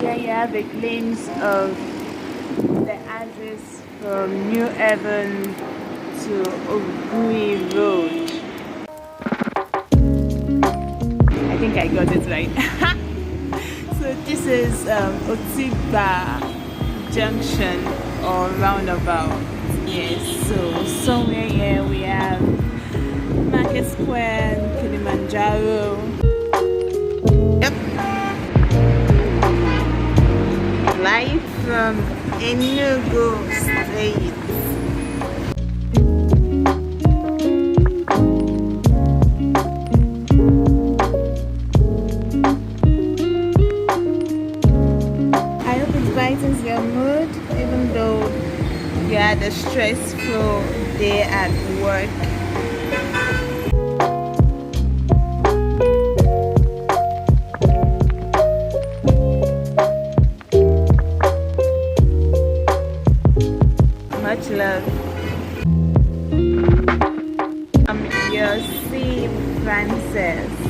Here you have a glimpse of the address from New Haven to Ogui Road. I think I got it right. So this is Otigba Junction or roundabout. Yes, so somewhere here we have Market Square, Kilimanjaro. Yep. Live from Enugu State. I hope it brightens your mood, even though you had a stressful day at work. Much love. I'm your C. Francis.